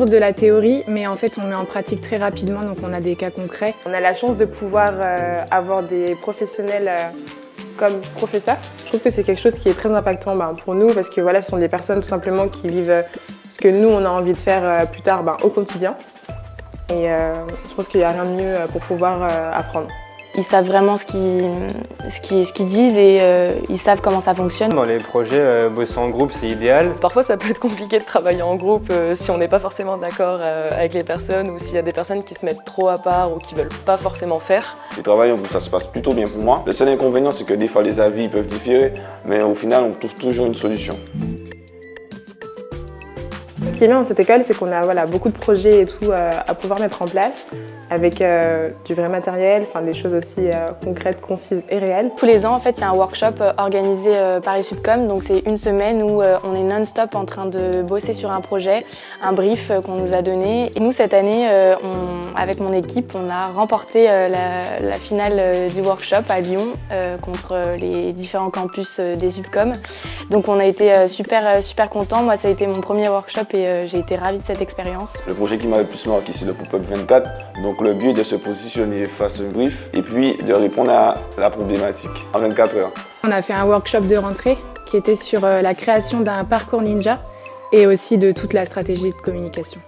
toujours de la théorie, mais en fait on met en pratique très rapidement, donc on a des cas concrets. On a la chance de pouvoir avoir des professionnels comme professeurs. Je trouve que c'est quelque chose qui est très impactant pour nous, parce que voilà, ce sont des personnes tout simplement qui vivent ce que nous on a envie de faire plus tard au quotidien. Et je pense qu'il n'y a rien de mieux pour pouvoir apprendre. Ils savent vraiment ce qu'ils disent et ils savent comment ça fonctionne. Dans les projets, bosser en groupe, c'est idéal. Parfois, ça peut être compliqué de travailler en groupe si on n'est pas forcément d'accord avec les personnes ou s'il y a des personnes qui se mettent trop à part ou qui ne veulent pas forcément faire. Le travail en groupe, ça se passe plutôt bien pour moi. Le seul inconvénient, c'est que des fois, les avis peuvent différer, mais au final, on trouve toujours une solution. Ce qui est bien dans cette école, c'est qu'on a beaucoup de projets et tout à pouvoir mettre en place, avec du vrai matériel, des choses aussi concrètes, concises et réelles. Tous les ans, en fait, il y a un workshop organisé par Subcom, donc c'est une semaine où on est non-stop en train de bosser sur un projet, un brief qu'on nous a donné. Et nous, cette année, avec mon équipe, on a remporté la finale du workshop à Lyon contre les différents campus des Subcom. Donc on a été super contents. Moi, ça a été mon premier workshop et j'ai été ravie de cette expérience. Le projet qui m'a le plus marqué, c'est le Pop-up 24. Donc le but est de se positionner face au brief et puis de répondre à la problématique en 24 heures. On a fait un workshop de rentrée qui était sur la création d'un parcours ninja et aussi de toute la stratégie de communication.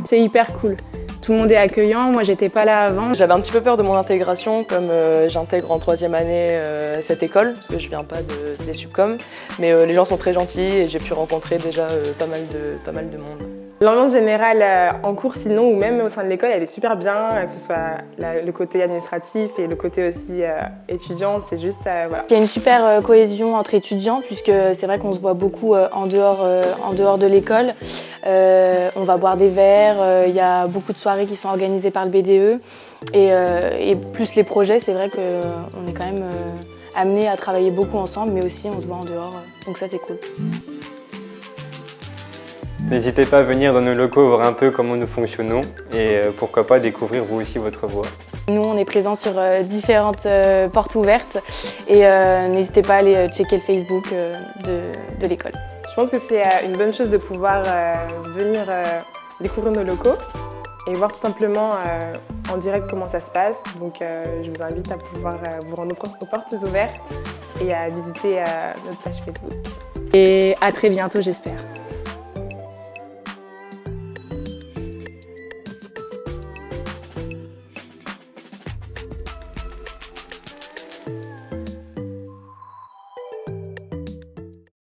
C'est hyper cool. Tout le monde est accueillant, moi j'étais pas là avant. J'avais un petit peu peur de mon intégration, comme j'intègre en 3e année cette école, parce que je viens pas des Subcom, mais les gens sont très gentils et j'ai pu rencontrer déjà pas mal de monde. L'ambiance générale en cours sinon, ou même au sein de l'école, elle est super bien, que ce soit le côté administratif et le côté aussi étudiant, c'est juste voilà. Il y a une super cohésion entre étudiants, puisque c'est vrai qu'on se voit beaucoup en dehors de l'école. On va boire des verres, il y a beaucoup de soirées qui sont organisées par le BDE. Et plus les projets, c'est vrai qu'on est quand même amenés à travailler beaucoup ensemble, mais aussi on se voit en dehors, donc ça c'est cool. N'hésitez pas à venir dans nos locaux voir un peu comment nous fonctionnons et pourquoi pas découvrir vous aussi votre voie. Nous, on est présents sur différentes portes ouvertes et n'hésitez pas à aller checker le Facebook de l'école. Je pense que c'est une bonne chose de pouvoir venir découvrir nos locaux et voir tout simplement en direct comment ça se passe. Donc je vous invite à pouvoir vous rendre aux portes ouvertes et à visiter notre page Facebook. Et à très bientôt, j'espère.